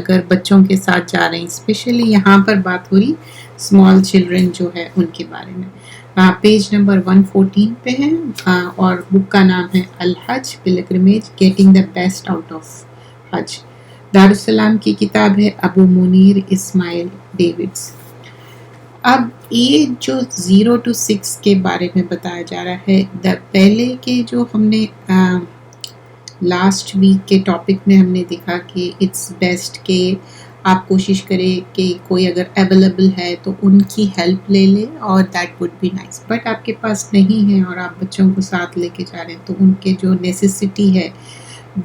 اگر بچوں کے ساتھ جا رہے ہیں، اسپیشلی یہاں پر بات ہو رہی اسمال چلڈرن جو ہے ان کے بارے میں. پیج نمبر 114 پہ ہے اور بک کا نام ہے الحج pilgrimage getting the best out of حج. دارالسلام کی کتاب ہے، ابو منیر اسماعیل ڈیوڈز. اب ایج جو 0 to 6 کے بارے میں بتایا جا رہا ہے. پہلے کے جو ہم نے لاسٹ ویک کے ٹاپک میں ہم نے دیکھا کہ اٹس بیسٹ کہ آپ کوشش کریں کہ کوئی اگر اویلیبل ہے تو ان کی ہیلپ لے لیں اور that would be nice. But آپ کے پاس نہیں ہے اور آپ بچوں کو ساتھ لے کے جا رہے ہیں تو ان کے جو نیسیسٹی ہے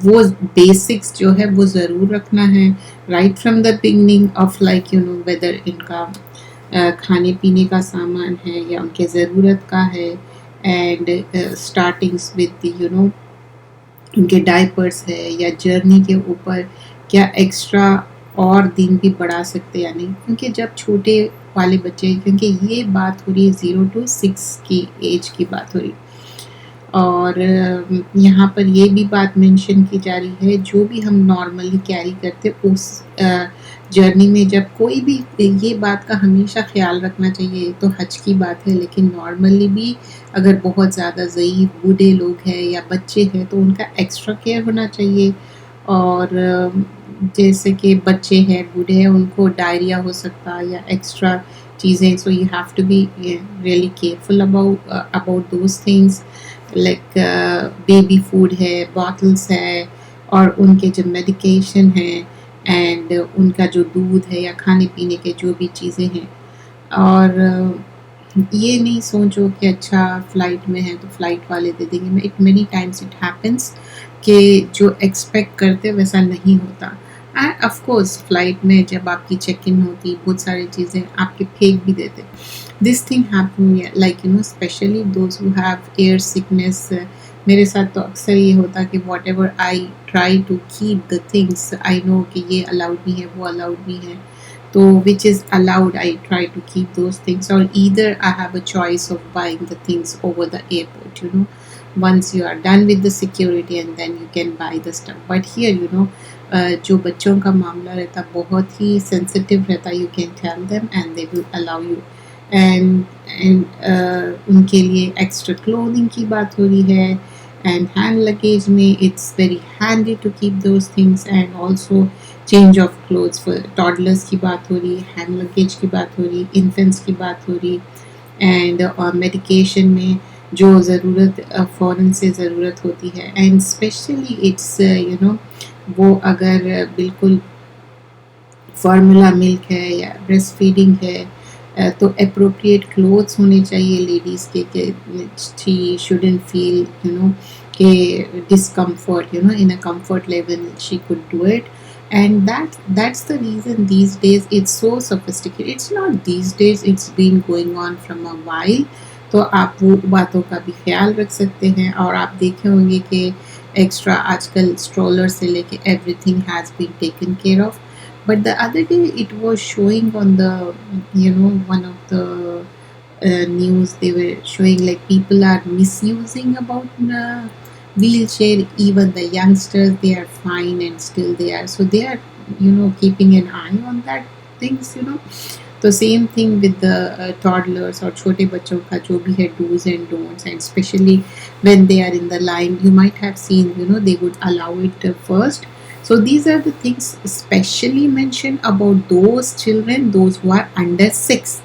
وہ بیسکس جو ہے وہ ضرور رکھنا ہے right from the beginning of like whether ان کا کھانے پینے کا سامان ہے یا ان کے ضرورت کا ہے. اینڈ اسٹارٹنگس ود ان کے ڈائپرس ہے یا جرنی کے اوپر کیا ایکسٹرا اور دن بھی بڑھا سکتے یا نہیں، کیونکہ جب چھوٹے والے بچے، کیونکہ یہ بات ہو رہی ہے 0 to 6 کی ایج کی بات ہو رہی. اور یہاں پر یہ بھی بات مینشن کی جا رہی ہے جو بھی ہم نارملی کیری کرتے اس جرنی میں، جب کوئی بھی یہ بات کا ہمیشہ خیال رکھنا چاہیے. تو حج کی بات ہے لیکن نارملی بھی اگر بہت زیادہ ضعیف بوڑھے لوگ ہیں یا بچے ہیں تو ان کا ایکسٹرا کیئر ہونا چاہیے. اور جیسے کہ بچے ہیں بوڑھے ہیں ان کو ڈائریا ہو سکتا یا ایکسٹرا چیزیں. So you have to be really careful about those things like baby food ہے، باٹلس ہے اور ان کے جو میڈیکیشن ہیں اینڈ ان کا جو دودھ ہے یا کھانے پینے کے جو بھی چیزیں ہیں. اور یہ نہیں سوچو کہ اچھا فلائٹ میں ہے تو فلائٹ والے دے دیں گے. مینی ٹائمس اٹ ہیپنس کہ جو ایکسپیکٹ کرتے ویسا نہیں ہوتا. اینڈ آف کورس فلائٹ میں جب آپ کی چیک ان ہوتی بہت ساری چیزیں آپ کے پھینک بھی دیتے. This thing happen like especially those who have air sickness. میرے ساتھ تو اکثر یہ ہوتا کہ whatever I try to keep the things I know کہ یہ الاؤڈ بھی ہے وہ الاؤڈ بھی ہے تو which is allowed I try to keep those things, or either I have a choice of buying the things over the airport, once you are done with the security and then you can buy the stuff. But here جو بچوں کا معاملہ رہتا بہت ہی sensitive رہتا. you can tell them and they will allow you. and ان کے لیے ایکسٹرا کلودنگ کی بات ہو رہی ہے. اینڈ ہینڈ لگیج میں it's very handy to keep those things. And also change of clothes for toddlers کی بات ہو رہی ہے، ہینڈ لگیج کی بات ہو رہی، انفینٹس کی بات ہو رہی. اینڈ میڈیکیشن میں جو ضرورت فوراً سے ضرورت ہوتی ہے. اینڈ اسپیشلی اٹس وہ اگر بالکل فارمولا ملک ہے یا بریسٹ فیڈنگ ہے تو اپروپریٹ کلوتھس ہونے چاہیے لیڈیز کے کہ شی شوڈنٹ فیل کہ discomfort in a comfort level she could do it. And that's the reason these days it's so sophisticated. It's not these days, it's been going on from a while. تو آپ وہ باتوں کا بھی خیال رکھ سکتے ہیں. اور آپ دیکھے ہوں گے کہ ایکسٹرا آج کل اسٹرولر سے لے کے every thing has been taken care of. But the other day it was شوئنگ on the one of the news they were showing like people are misusing about wheelchair. Even the youngsters, they are fine and still they are, so they are keeping an eye on that things. So same thing with the toddlers اور چھوٹے بچوں کا جو بھی ہے do's and don'ts. And especially when they are in the line, you might have seen they would allow it first. So these are the things especially mentioned about those children, those who are under 6.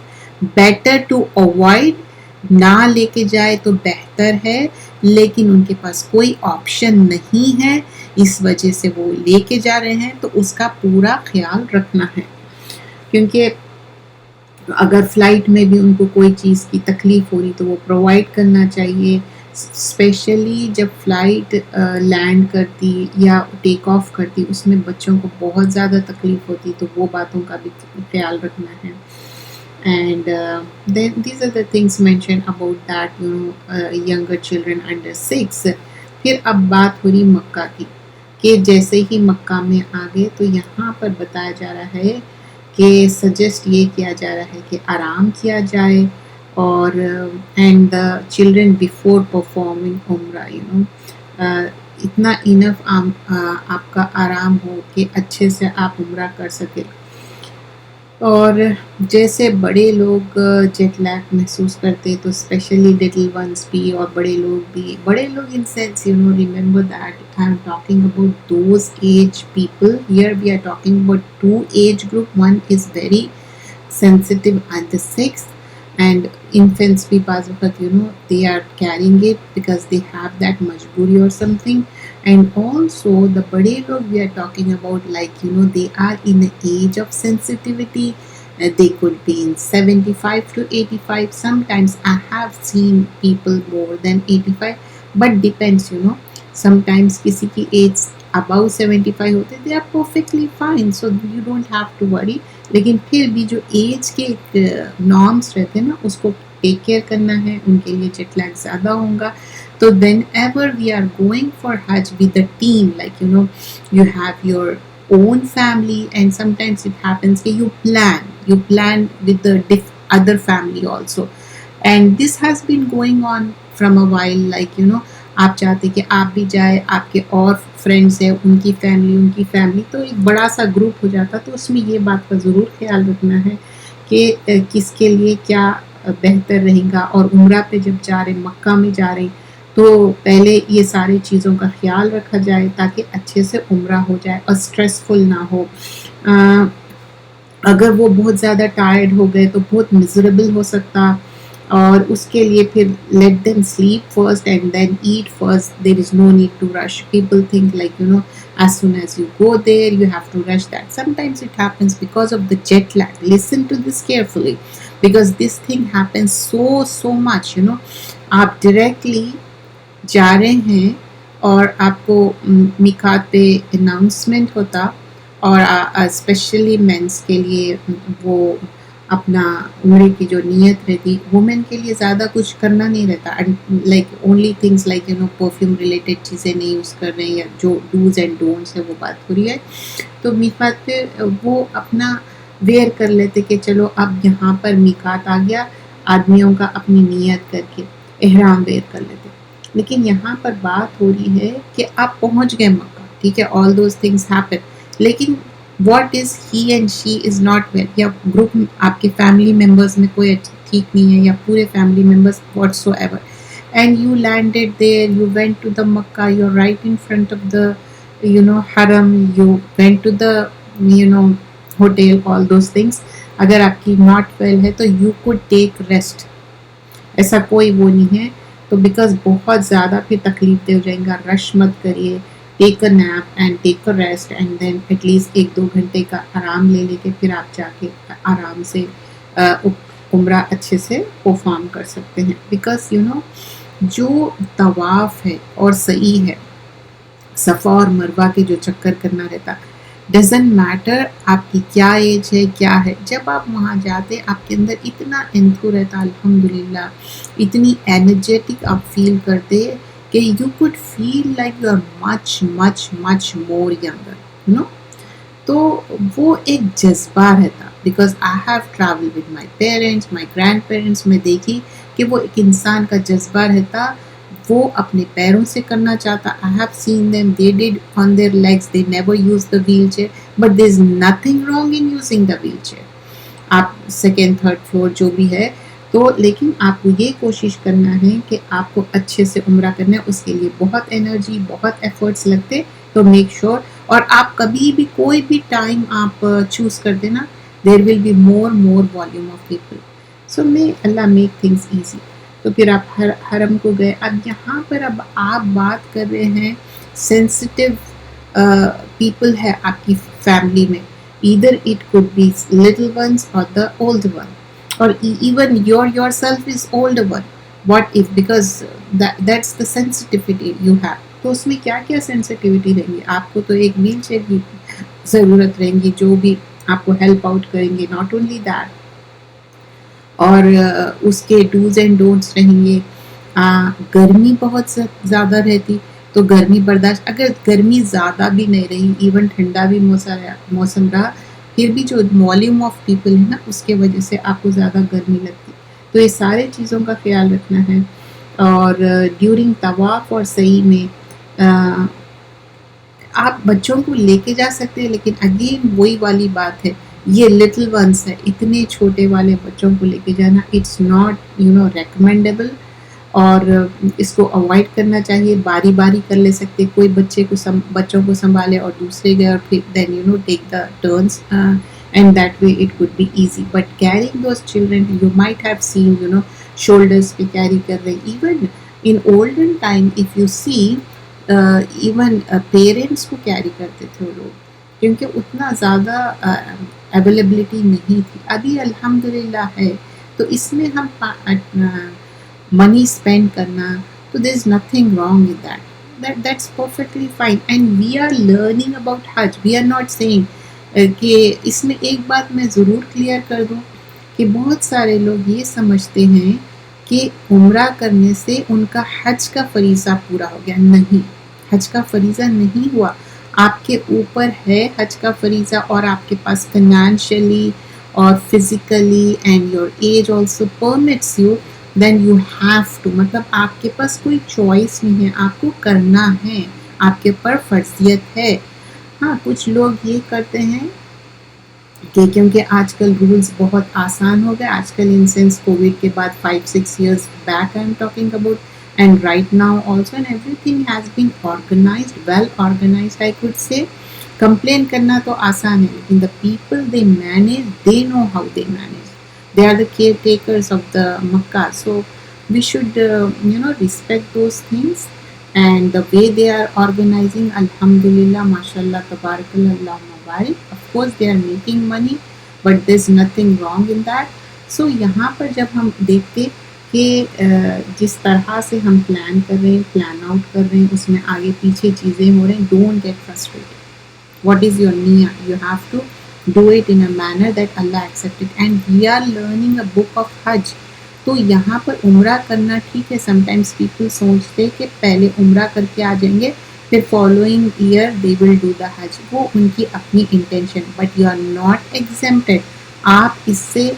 Better to avoid, نہ لے کے جائے تو بہتر ہے. لیکن ان کے پاس کوئی آپشن نہیں ہے اس وجہ سے وہ لے کے جا رہے ہیں تو اس کا پورا خیال رکھنا ہے. کیونکہ اگر فلائٹ میں بھی ان کو کوئی چیز کی تکلیف ہو رہی تو وہ پرووائڈ کرنا چاہیے. اسپیشلی جب فلائٹ لینڈ کرتی یا ٹیک آف کرتی اس میں بچوں کو بہت زیادہ تکلیف ہوتی تو وہ باتوں کا بھی خیال رکھنا ہے. And then these are the things mentioned about that younger children under 6. پھر اب بات ہو رہی مکہ کی کہ جیسے ہی مکہ میں آگے تو یہاں پر بتایا جا رہا ہے کہ سجیسٹ یہ کیا جا رہا ہے کہ آرام کیا جائے. اور and the children before performing عمرہ اتنا انف آپ کا آرام ہو کہ اچھے سے آپ عمرہ کر سکے. اور جیسے بڑے لوگ جیٹ لیگ محسوس کرتے تو اسپیشلی لٹل ونس بھی اور بڑے لوگ in sense remember that I am talking about those age people. Here we are talking about two age group. One is very sensitive at the 6th, and infants be بعض وقت they are carrying it because they have that majburi or something. And also the بڑے لوگ we are talking about, like they are in the age of sensitivity. They could be in 75 to 85. Sometimes I have seen people more than 85, but depends. Sometimes کسی کی age above 75 ہوتے, they are perfectly fine, so you don't have to worry. لیکن پھر بھی جو age کے norms رہتے ہیں نا, اس کو ٹیک کیئر کرنا ہے, ان کے لیے جیٹ لیگ زیادہ ہوگا. تو whenever we are going for Hajj with a team, like you have your own family, and sometimes it happens کہ you plan with the other family also, and this has been going on from a while, like آپ چاہتے کہ آپ بھی جائے, آپ کے اور فرینڈس ہیں, ان کی فیملی, تو ایک بڑا سا گروپ ہو جاتا. تو اس میں یہ بات کا ضرور خیال رکھنا ہے کہ کس کے لیے کیا بہتر رہے گا. اور عمرہ پہ جب جا رہے, مکہ میں جا رہے, تو پہلے یہ ساری چیزوں کا خیال رکھا جائے تاکہ اچھے سے عمرہ ہو جائے اور اسٹریسفل نہ ہو. اگر وہ بہت زیادہ ٹائرڈ ہو گئے تو بہت مزریبل ہو سکتا, اور اس کے لیے پھر let them sleep first and then eat first. There is no need to rush. People think like as soon as you go there you have to rush that. Sometimes it happens because of the jet lag. Listen to this carefully, because this thing happens so much. آپ directly جا رہے ہیں اور آپ کو میقات پہ announcement ہوتا, اور اسپیشلی مینس کے لیے وہ اپنا عمرے کی جو نیت رہتی, وومن کے لیے زیادہ کچھ کرنا نہیں رہتا, like only things like perfume related چیزیں نہیں یوز کر رہے ہیں, یا جو ڈوز اینڈ ڈونٹس ہے وہ بات ہو رہی ہے. تو میقات پہ وہ اپنا ویئر کر لیتے کہ چلو اب یہاں پر میقات آ گیا, آدمیوں کا اپنی نیت کر کے احرام ویئر کر لیتے. لیکن یہاں پر بات ہو رہی ہے کہ آپ پہنچ گئے مکہ, ٹھیک ہے, آل دوز تھنگس ہیپن, لیکن what is he and she is not well, یا گروپ آپ کے فیملی ممبرز میں کوئی ٹھیک نہیں ہے, یا پورے family members whatsoever, and you landed there, you went to the Makkah, you are right in front of the Haram, you went to the hotel, all those things. اگر آپ کی ناٹ ویل ہے تو یو کوڈ ٹیک ریسٹ, ایسا کوئی وہ نہیں ہے. تو بیکاز بہت زیادہ پھر تکلیف دہ ہو جائیں گا, رش مت کریے, take a nap and take a rest, and then at least 1-2 گھنٹے کا آرام لے کے پھر آپ جا کے آرام سے عمرہ اچھے سے پرفارم کر سکتے ہیں. بیکاز جو طواف ہے اور سعی ہے, صفا اور مروہ کے جو چکر کرنا رہتا, ڈزنٹ میٹر آپ کی کیا ایج ہے کیا ہے, جب آپ وہاں جاتے آپ کے اندر اتنا انتھو رہتا, الحمدللہ اتنی انرجیٹک آپ فیل کرتے کہ you could feel like you are much more younger. تو وہ ایک جذبہ رہتا, because I have travel with my parents, my grand parents, میں دیکھی کہ وہ ایک انسان کا جذبہ رہتا, وہ اپنے پیروں سے کرنا چاہتا. I have seen them, they did on their legs, they never used the wheelchair, but there is nothing wrong in using the wheelchair. آپ سیکنڈ تھرڈ فلور جو بھی ہے تو, لیکن آپ کو یہ کوشش کرنا ہے کہ آپ کو اچھے سے عمرہ کرنا ہے, اس کے لیے بہت انرجی, بہت ایفرٹس لگتے. تو میک شور, اور آپ کبھی بھی کوئی بھی ٹائم آپ چوز کر دینا, there will be more volume of people. So may Allah make things easy. تو پھر آپ حرم کو گئے. اب یہاں پر اب آپ بات کر رہے ہیں سینسٹیو پیپل ہے آپ کی فیملی میں, either it could be little ones or the older one, or even yourself is older one. What if, because that's the sensitivity you have. تو اس میں کیا کیا سینسٹیوٹی رہیں گی, آپ کو تو ایک ویل چیئر کی ضرورت رہیں گی جو بھی آپ کو ہیلپ آؤٹ کریں گے, ناٹ اونلی دیٹ, اور اس کے ڈوز اینڈ ڈونٹس رہیں گے. گرمی بہت زیادہ رہتی تو گرمی برداشت, اگر گرمی زیادہ بھی نہیں رہی, ایون ٹھنڈا بھی موسم رہا, پھر بھی جو والیوم آف پیپل ہے نا, اس کے وجہ سے آپ کو زیادہ گرمی لگتی. تو یہ سارے چیزوں کا خیال رکھنا ہے. اور ڈیورنگ طواف اور سعی میں آپ بچوں کو لے کے جا سکتے ہیں، لیکن اگین وہی والی بات ہے، یہ لٹل ونس ہے، اتنے چھوٹے والے بچوں کو لے کے جانا اٹس ناٹ ریکمینڈیبل، اور اس کو اوائڈ کرنا چاہیے. باری باری کر لے سکتے، کوئی بچوں کو سنبھالے اور دوسرے گئے، اور پھر then take the turns and that way it could be easy. But carrying those children you might have seen shoulders پہ کیری کر رہے. Even in olden time if you see even parents کو کیری کرتے تھے وہ لوگ، کیونکہ اتنا زیادہ اویلیبلٹی نہیں تھی. ابھی الحمدللہ ہے، تو اس میں ہم money spend کرنا، تو there is nothing wrong with that's perfectly fine. And we are learning about Hajj. We are not saying کہ اس میں ایک بات میں ضرور کلیئر کر دوں کہ بہت سارے لوگ یہ سمجھتے ہیں کہ عمرہ کرنے سے ان کا حج کا فریضہ پورا ہو گیا. نہیں، حج کا فریضہ نہیں ہوا. آپ کے اوپر ہے حج کا فریضہ، اور آپ کے پاس فائنینشلی اور physically and your age also permits you, then you have to. مطلب آپ کے پاس کوئی چوائس نہیں ہے، آپ کو کرنا ہے، آپ کے پر فرضیت ہے. ہاں کچھ لوگ یہ کرتے ہیں کہ کیونکہ آج کل رولز بہت آسان ہو گئے، آج کل ان سینس کووڈ کے بعد 5-6 years back I am talking about, and right now also, and everything has been organized, well organized I could say. Complain کرنا تو آسان ہے، لیکن the people they manage, they know how they manage. They are the caretakers of the Makkah, so we should respect those things. And the way they are organizing, alhamdulillah, mashallah, tabarakallah, Allahumma barik. Of course they are making money, but there's nothing wrong in that. So یہاں پر جب ہم دیکھتے کہ جس طرح سے ہم plan کر رہے ہیں، پلان آؤٹ کر رہے ہیں، اس میں آگے پیچھے چیزیں ہو رہے ہیں، don't get frustrated. What is your niyyah? You have to do it in a manner that Allah accepted. And we are learning a book of Hajj. تو یہاں پر عمرہ کرنا ٹھیک ہے. سم ٹائمس پیپل سوچتے کہ پہلے عمرہ کر کے آ جائیں گے، پھر following year they will do the Hajj. وہ ان کی اپنی intention, but you are not exempted. آپ اس سے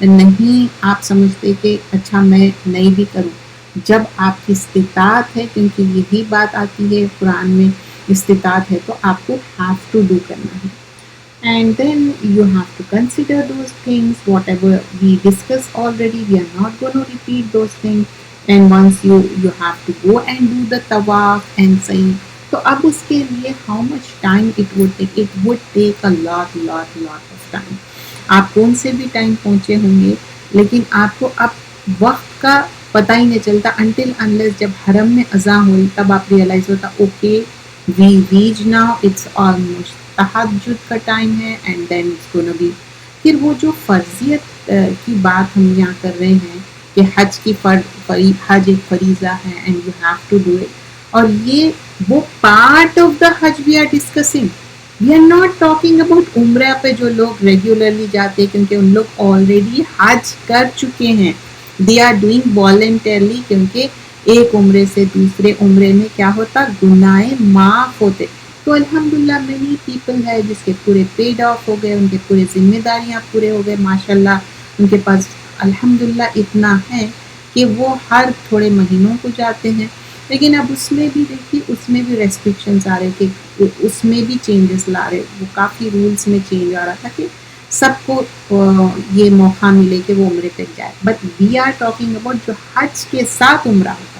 نہیں آپ سمجھتے کہ اچھا میں نہیں بھی کروں. جب آپ کی استطاعت ہے، کیونکہ یہی بات آتی ہے قرآن میں، استطاعت ہے تو آپ کو ہیو ٹو ڈو کرنا ہے. And then you have to consider those things, whatever we discussed already, we are not going to repeat those things. And once you have to go and do the tawaf and sa'i, تو اب اس کے لیے how much time it would take? It would take a lot of time. آپ کون سے بھی time پہنچے ہوں گے، لیکن آپ کو اب وقت کا پتہ ہی نہیں چلتا until unless جب حرم میں اذان ہوئی تب آپ ریئلائز ہوتا okay we reach now, it's almost تہجد کا ٹائم ہے. And then it's gonna be, پھر وہ جو فرضیت کی بات ہم یہاں کر رہے ہیں کہ حج کی حج ایک فریضہ ہے and you have to do it, اور یہ وہ part of the Hajj we are discussing. We are not talking about Umrah پہ جو لوگ ریگولرلی جاتے ہیں، کیونکہ ان لوگ آلریڈی حج کر چکے ہیں. دے آر ڈوئنگ والنٹرلی، کیونکہ ایک عمرے سے دوسرے عمرے میں کیا ہوتا، گناہ معاف ہوتے. تو الحمدللہ مینی پیپل ہے جس کے پورے پیڈ آف ہو گئے، ان کے پورے ذمہ داریاں پورے ہو گئے، ماشاءاللہ ان کے پاس الحمدللہ اتنا ہے کہ وہ ہر تھوڑے مہینوں کو جاتے ہیں. لیکن اب اس میں بھی دیکھیے، اس میں بھی ریسٹرکشنز آ رہے کہ اس میں بھی چینجز لا رہے. وہ کافی رولز میں چینج آ رہا تھا کہ سب کو یہ موقع ملے کہ وہ عمرے پہ جائے. But we are talking about جو حج کے ساتھ عمرہ ہوتا.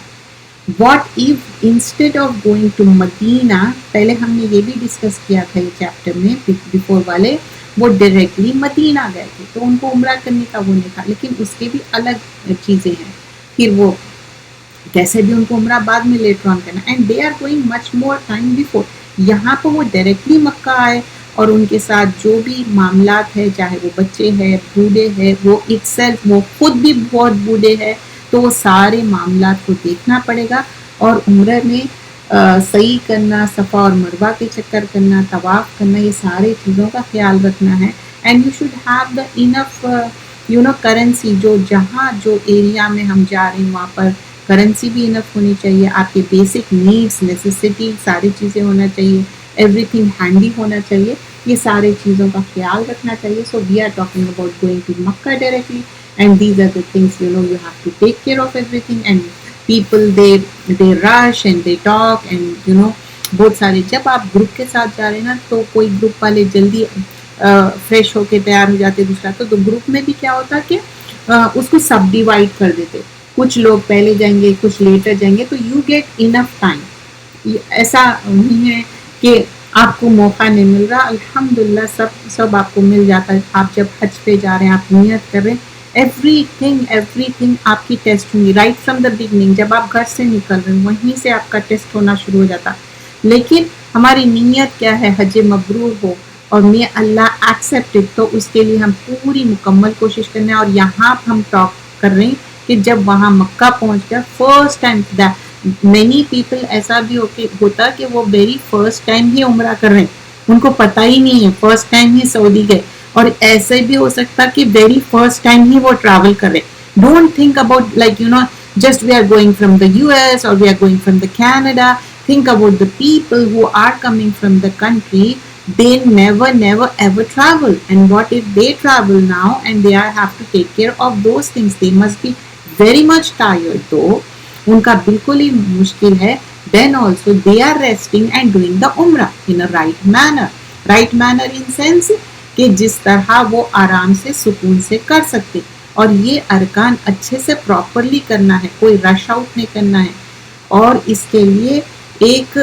What if instead of going to Madinah, پہلے ہم نے یہ بھی ڈسکس کیا تھا یہ چیپٹر میں بیفور والے، وہ ڈائریکٹلی مدینہ گئے تھے تو ان کو عمرہ کرنے کا وہ نہیں تھا، لیکن اس کے بھی الگ چیزیں ہیں. پھر وہ کیسے بھی ان کو عمرہ بعد میں لیٹر آن کرنا، and they are going much more time before. یہاں پہ وہ ڈائریکٹلی مکہ آئے اور ان کے ساتھ جو بھی معاملات ہے، چاہے وہ بچے ہیں، بوڑھے ہیں، وہ اٹ سیلف وہ خود بھی بہت بوڑھے ہیں، تو وہ سارے معاملات کو دیکھنا پڑے گا. اور عمرہ میں سعی کرنا، صفا اور مروہ کے چکر کرنا، طواف کرنا، یہ سارے چیزوں کا خیال رکھنا ہے. And you should have the enough currency, جو جہاں جو ایریا میں ہم جا رہے ہیں وہاں پر کرنسی بھی انف ہونی چاہیے. آپ کے بیسک نیڈس، نیسیسٹی ساری چیزیں ہونا چاہیے، ایوری تھنگ ہینڈی ہونا چاہیے. یہ سارے چیزوں کا خیال رکھنا چاہیے. So we are talking about going to Makkah directly. And these are the things you have to take care of everything. And people they rush and they talk and بہت سارے. جب آپ گروپ کے ساتھ جا رہے ہیں نا تو کوئی گروپ والے جلدی فریش ہو کے تیار ہو جاتے دوسرا تو گروپ میں بھی کیا ہوتا کہ اس کو سب ڈیوائڈ کر دیتے, کچھ لوگ پہلے جائیں گے کچھ لیٹر جائیں گے, تو یو گیٹ انف ٹائم. ایسا نہیں ہے کہ آپ کو موقع نہیں مل رہا, الحمدللہ سب آپ کو مل جاتا ہے. آپ جب حج پہ جا رہے ہیں آپ نیت کر رہے ہیں, ایوری تھنگ آپ کی ٹیسٹ ہوں گی رائٹ فرام دا بگننگ. جب آپ گھر سے نکل رہے ہیں وہیں سے آپ کا ٹیسٹ ہونا شروع ہو جاتا. لیکن ہماری نیت کیا ہے, حج مبرور ہو اور میں اللہ ایکسیپٹڈ, تو اس کے لیے ہم پوری مکمل کوشش کرنا ہے. اور یہاں ہم ٹاک کر رہے ہیں کہ جب وہاں مکہ پہنچ گیا فرسٹ ٹائم, مینی پیپل ایسا بھی ہوتا کہ وہ ویری فرسٹ ٹائم ہی عمرہ کر رہے ہیں, ان کو پتہ ہی نہیں ہے, فرسٹ ٹائم ہی سعودی گئے. اور ایسے بھی ہو سکتا کہ ویری فرسٹ ٹائم ہی وہ ٹریول کر رہے. Don't think about like just we are going from the US or we are going from the Canada. Think about the people who are coming from the country. They never ever travel, and what if they travel now and they have to take care of those things? They must be very much tired though. ان کا بالکل ہی مشکل ہے. Then also they are resting and doing the umrah in a right manner in sense کہ جس طرح وہ آرام سے سکون سے کر سکتے. اور یہ ارکان اچھے سے پراپرلی کرنا ہے, کوئی رش آؤٹ نہیں کرنا ہے. اور اس کے لیے ایک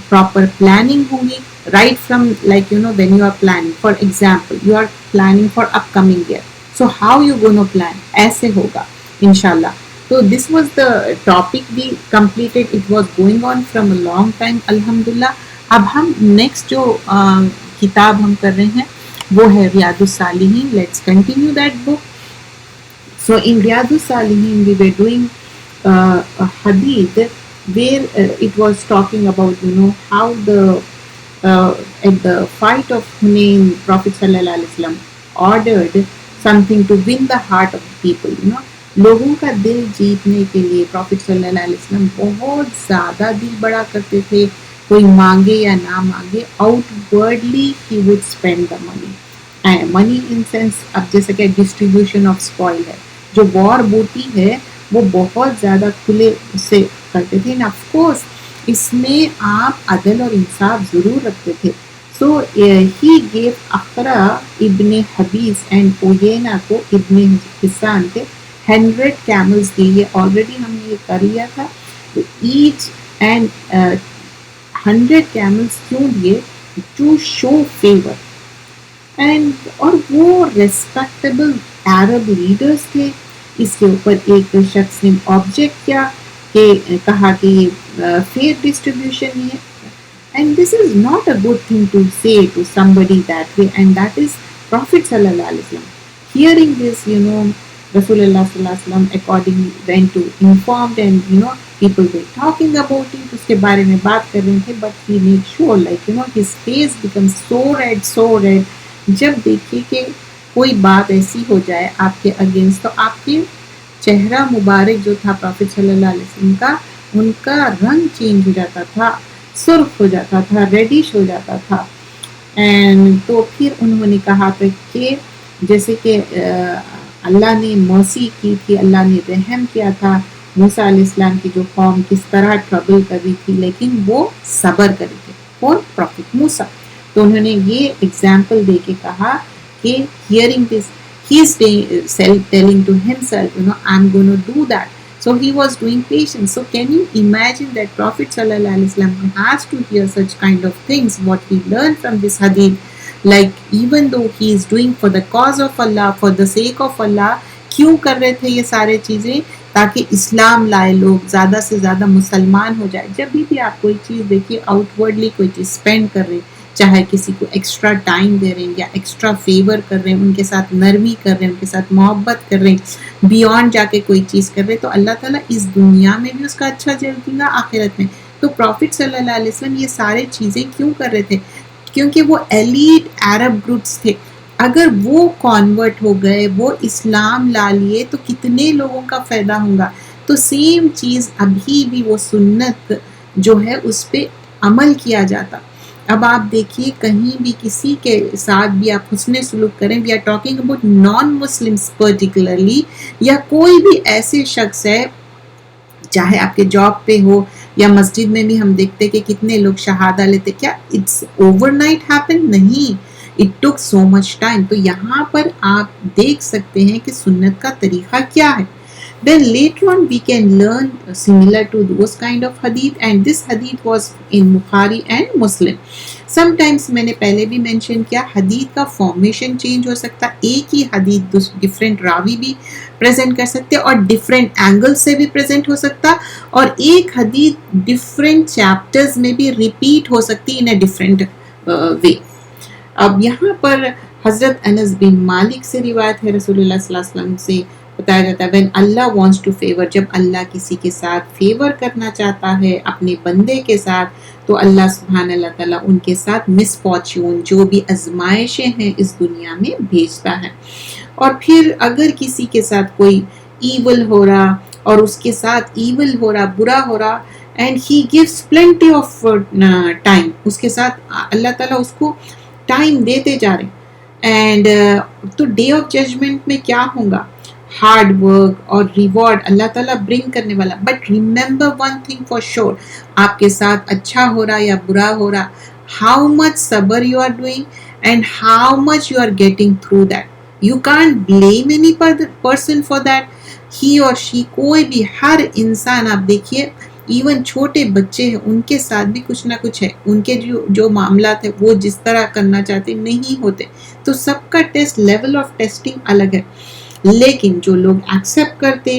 پراپر پلاننگ ہوگی right from like when you are planning, for example you are planning for upcoming year, so how you gonna plan, ایسے ہوگا انشاءاللہ. So this was the topic we completed. It was going on from a long time alhamdulillah. اب ہم next جو کتاب ہم کر رہے ہیں وہ ہے ریاض الصالحین. Let's continue that book. So in Riyadh al-Salihin we were doing a hadith where it was talking about how at the fight of Hunain Prophet sallallahu alaihi wasallam ordered something to win the heart of the people. لوگوں کا دل جیتنے کے لیے Prophet sallallahu alaihi wasallam بہت زیادہ دل بڑا کرتے تھے. کوئی مانگے یا نہ مانگے, outwardly he would spend the money in sense اب جیسے کہ ڈسٹریبیوشن آف اسپوائل ہے, جو وار بوٹی ہے وہ بہت زیادہ کھلے سے کرتے تھے. آف کورس اس میں آپ عدل اور انصاف ضرور رکھتے تھے. سو ہی گیو اقرا ابن حبیس اینڈ اوینا کو ابن حسان کے 100 camels دیے. یہ آلریڈی ہم نے یہ کر لیا تھا. تو ایچ اینڈ 100 camels کیوں دیے؟ To show fever. اینڈ اور وہ ریسپیکٹیبل عرب لیڈرز تھے. اس کے اوپر ایک شخص نے آبجیکٹ کیا کہ کہا کہ یہ فیئر ڈسٹریبیوشن ہے. And this is not a good thing to say to somebody that way, and that is Prophet sallallahu alaihi wasallam. Hearing this, Rasulullah sallallahu alaihi wasallam accordingly went to informed, and people were talking about it. اس کے بارے میں بات کر رہے تھے, but he made sure like his face becomes so red. جب دیکھیے کہ کوئی بات ایسی ہو جائے آپ کے اگینسٹ تو آپ کے چہرہ مبارک جو تھا پروفیٹ صلی اللہ علیہ وسلم کا, ان کا رنگ چینج ہو جاتا تھا, سرخ ہو جاتا تھا, ریڈش ہو جاتا تھا. اینڈ تو پھر انہوں نے کہا تھا کہ جیسے کہ اللہ نے مرسی کی تھی, اللہ نے رحم کیا تھا موسیٰ علیہ السلام کی جو قوم کس طرح ٹربل کر رہی تھی, لیکن وہ صبر کر رہے تھے. کون؟ پروفیٹ موسیٰ. تو انہوں نے یہ ایگزامپل دے کے کہا کہ hearing this, he is telling to himself, I'm going to do that. So he was doing patience. So can you imagine that Prophet sallallahu alaihi wasallam has to hear such kind of things, what we learn from this hadith, like even though he is doing for the cause of Allah, for the sake of Allah. کیوں کر رہے تھے یہ سارے چیزیں؟ تاکہ اسلام لائے, لوگ زیادہ سے زیادہ مسلمان ہو جائے. جب بھی آپ کوئی چیز دیکھیے آؤٹ ورڈلی کوئی چیز اسپینڈ کر رہے ہیں, چاہے کسی کو ایکسٹرا ٹائم دے رہے ہیں یا ایکسٹرا فیور کر رہے ہیں, ان کے ساتھ نرمی کر رہے ہیں, ان کے ساتھ محبت کر رہے ہیں, بیونڈ جا کے کوئی چیز کر رہے ہیں, تو اللہ تعالیٰ اس دنیا میں بھی اس کا اچھا جزا دے گا, آخرت میں. تو پروفٹ صلی اللہ علیہ وسلم یہ سارے چیزیں کیوں کر رہے تھے؟ کیونکہ وہ ایلیٹ عرب گروپس تھے. اگر وہ کانورٹ ہو گئے, وہ اسلام لا لیے, تو کتنے لوگوں کا فائدہ ہوگا. تو سیم چیز ابھی بھی وہ سنت جو ہے اس پہ عمل کیا جاتا. اب آپ دیکھیے کہیں بھی کسی کے ساتھ بھی آپ حسن سلوک کریں, we are talking about non Muslims particularly, یا کوئی بھی ایسے شخص ہے چاہے آپ کے جاب پہ ہو یا مسجد میں بھی ہم دیکھتے کہ کتنے لوگ شہادہ لیتے. کیا اٹس اوور نائٹ ہیپن؟ نہیں, it took so much time. تو یہاں پر آپ دیکھ سکتے ہیں کہ سنت کا طریقہ کیا ہے. Then later on we can learn similar to those kind of hadith, and this hadith was in Bukhari and Muslim. Sometimes میں نے پہلے بھی mention کیا حدیث کا فارمیشن چینج ہو سکتا ہے. ایک ہی حدیث ڈفرینٹ راوی بھی پریزنٹ کر سکتے اور ڈفرینٹ اینگل سے بھی پریزنٹ ہو سکتا, اور ایک حدیث ڈفرینٹ چیپٹرز میں بھی ریپیٹ ہو سکتی ان اے ڈفرینٹ وے. اب یہاں پر حضرت انس بن مالک سے روایت ہے, رسول اللہ صلی اللہ علیہ وسلم سے بتایا جاتا ہے when Allah wants to favor, جب اللہ کسی کے ساتھ فیور کرنا چاہتا ہے اپنے بندے کے ساتھ, تو اللہ سبحانہ اللہ تعالیٰ ان کے ساتھ مس فارچون, جو بھی آزمائشیں ہیں اس دنیا میں بھیجتا ہے. اور پھر اگر کسی کے ساتھ کوئی ایول ہو رہا اور اس کے ساتھ ایول ہو رہا, برا ہو رہا, and he gives plenty of time, اس کے ساتھ اللہ تعالیٰ اس کو ٹائم دیتے جا رہے ہیں. اینڈ تو ڈے آف ججمنٹ میں کیا ہوگا؟ ہارڈ ورک اور ریوارڈ اللہ تعالیٰ برنگ کرنے والا. But remember one thing for sure, آپ کے ساتھ اچھا ہو رہا یا برا ہو رہا, ہاؤ مچ صبر you are doing and how much you are getting through that. You can't blame any person for that. He or she, کوئی بھی, ہر انسان, آپ دیکھیے ایون چھوٹے بچے ہیں ان کے ساتھ بھی کچھ نہ کچھ ہے, ان کے جو معاملات ہیں وہ جس طرح کرنا چاہتے نہیں ہوتے. تو سب کا ٹیسٹ, لیول آف ٹیسٹنگ الگ ہے. لیکن جو لوگ ایکسیپٹ کرتے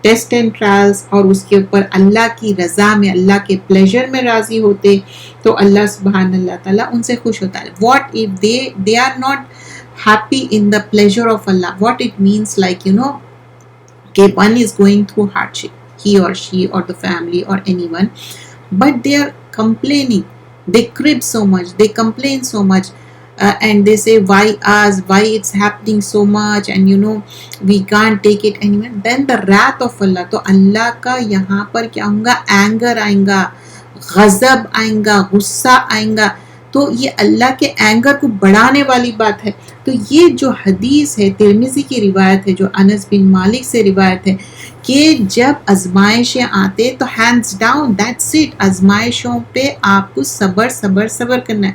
ٹیسٹ اینڈ ٹرائلز اور اس کے اوپر اللہ کی رضا میں, اللہ کے پلیجر میں راضی ہوتے, تو اللہ سبحان اللہ تعالیٰ ان سے خوش ہوتا ہے. What if they are not happy in the pleasure of Allah? What it means, like, کہ one is going through hardship, he or she or the family or anyone, but they are complaining, they crib so much, they complain so much, and they say why us, why it's happening so much, and we can't take it anymore. Then the wrath of Allah, تو اللہ کا یہاں پر کیا ہوگا؟ Anger آئیں گا, غضب آئیں گا, غصہ آئیں گا. تو یہ اللہ کے اینگر کو بڑھانے والی بات ہے. تو یہ جو حدیث ہے, ترمذی کی روایت ہے, جو انس بن مالک سے روایت ہے, کہ جب آزمائشیں آتے تو ہینڈز ڈاؤن, دیٹس اٹ. آزمائشوں پہ آپ کو صبر صبر صبر کرنا ہے.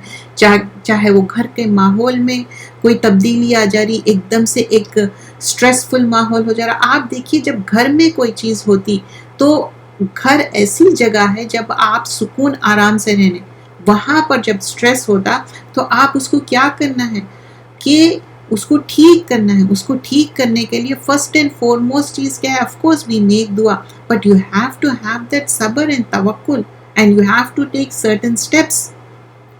چاہے وہ گھر کے ماحول میں کوئی تبدیلی آ جا رہی, ایک دم سے ایک سٹریسفل ماحول ہو جا رہا. آپ دیکھیے جب گھر میں کوئی چیز ہوتی, تو گھر ایسی جگہ ہے جب آپ سکون آرام سے رہنے, وہاں پر جب سٹریس ہوتا تو آپ اس کو کیا کرنا ہے کہ اس کو ٹھیک کرنا ہے. اس کو ٹھیک کرنے کے لیے فرسٹ اینڈ فارموسٹ چیز کیا ہے؟ Of course we make dua, but you have to have that sabr and tawakkul, and you have to take certain steps,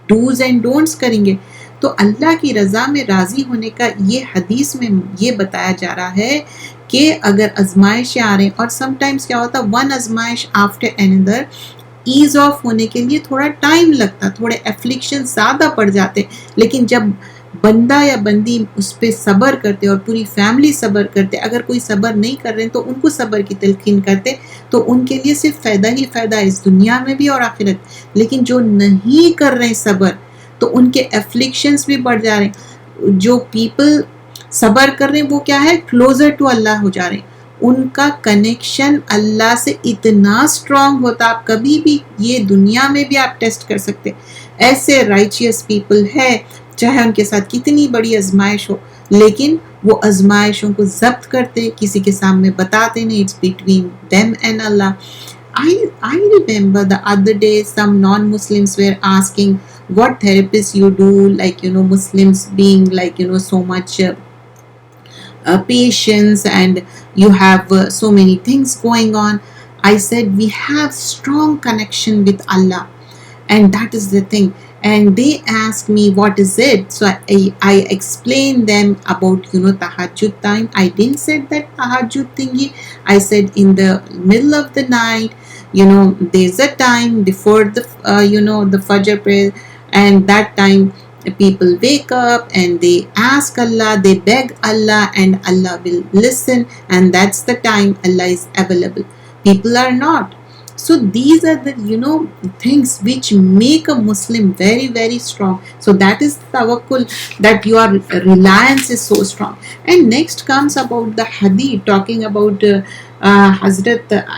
dos and don'ts کریں گے. تو اللہ کی رضا میں راضی ہونے کا یہ حدیث میں یہ بتایا جا رہا ہے کہ اگر آزمائشیں آ رہے ہیں, اور سم ٹائمس کیا ہوتا, ون آزمائش آفٹر اندر, ایز آف ہونے کے لیے تھوڑا ٹائم لگتا, تھوڑے افلکشن زیادہ پڑ جاتے. لیکن جب بندہ یا بندی اس پہ صبر کرتے اور پوری فیملی صبر کرتے, اگر کوئی صبر نہیں کر رہے تو ان کو صبر کی تلقین کرتے, تو ان کے لیے صرف فائدہ ہی فائدہ ہے اس دنیا میں بھی اور آخرت. لیکن جو نہیں کر رہے صبر, تو ان کے افلکشنز بھی بڑھ جا رہے ہیں. جو پیپل صبر کر رہے ہیں وہ کیا ہے؟ کلوزر ٹو اللہ ہو جا رہے ہیں. ان کا کنیکشن اللہ سے اتنا اسٹرانگ ہوتا, آپ کبھی بھی یہ دنیا میں بھی آپ ٹیسٹ کر سکتے. ایسے رائچیس پیپل ہے, چاہے ان کے ساتھ کتنی بڑی آزمائش ہو, لیکن وہ آزمائشوں کو ضبط کرتے, کسی کے سامنے بتاتے نہیں, it's between them and Allah. I remember the other day some non-Muslims were asking what therapies you do, like Muslims being like so much patience, and you have so many things going on. I said we have strong connection with Allah, and that is the thing. And they asked me what is it, so I explained them about tahajjud time. I didn't say that tahajjud thingy, I said in the middle of the night, there's a time before the the fajr prayer, and that time people wake up and they ask Allah, they beg Allah, and Allah will listen, and that's the time Allah is available. People are not. So these are the, you know, things which make a Muslim very very strong. So that is tawakkul, that your reliance is so strong. And next comes about the hadith, talking about Hazrat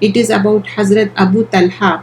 It is about Hazrat Abu Talha,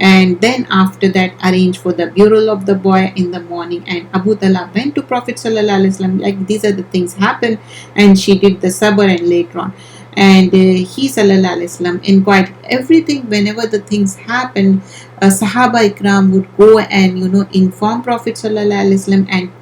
And then after that arrange for the burial of the boy in the morning. And Abu Talha went to Prophet sallallahu alaihi wasallam, like these are the things happen, and she did the sabr. And later on, and he sallallahu alaihi wasallam inquired everything. Whenever the things happen, Sahaba Ikram would go and, you know, inform Prophet sallallahu alaihi wasallam and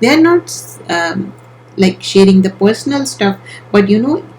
They are not like sharing the personal stuff, but you know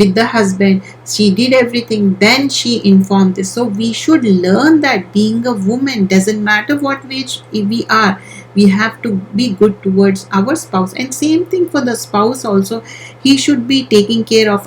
with the husband, she did everything, then she informed this. So we should learn that being a woman doesn't matter what age we are, we have to be good towards our spouse. And same thing for the spouse also, he should be taking care of.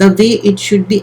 the way it should be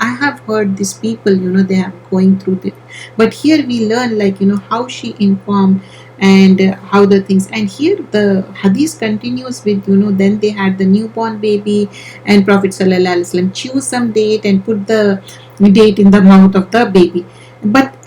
I have heard these people, you know, they are going through this, but here we learn, like, you know, how she informed and how the things. And here the hadith continues with, you know, then they had the newborn baby and Prophet sallallahu alaihi wasallam choose some date and put the date in the mouth of the baby. But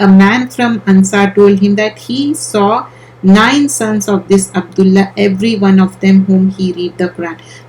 a man from Ansar told him that he saw 9 sons of this Abdullah, every one of them whom he read the Quran.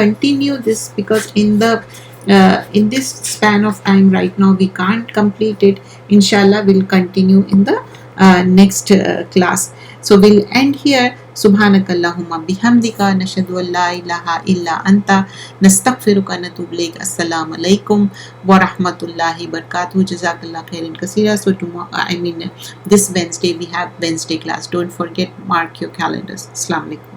continue this because in this span of time right now we can't complete it. Inshallah we'll continue in the next class. So we'll end here. subhanakallahumma bihamdika nashhadu an la ilaha illa anta nastaghfiruka wa natubu ilayk. Assalamu alaikum wa rahmatullahi wa barakatuh. Jazakallah khairan kaseera. So tomorrow, this Wednesday we have Wednesday class. Don't forget, mark your calendars. Assalamu alaikum.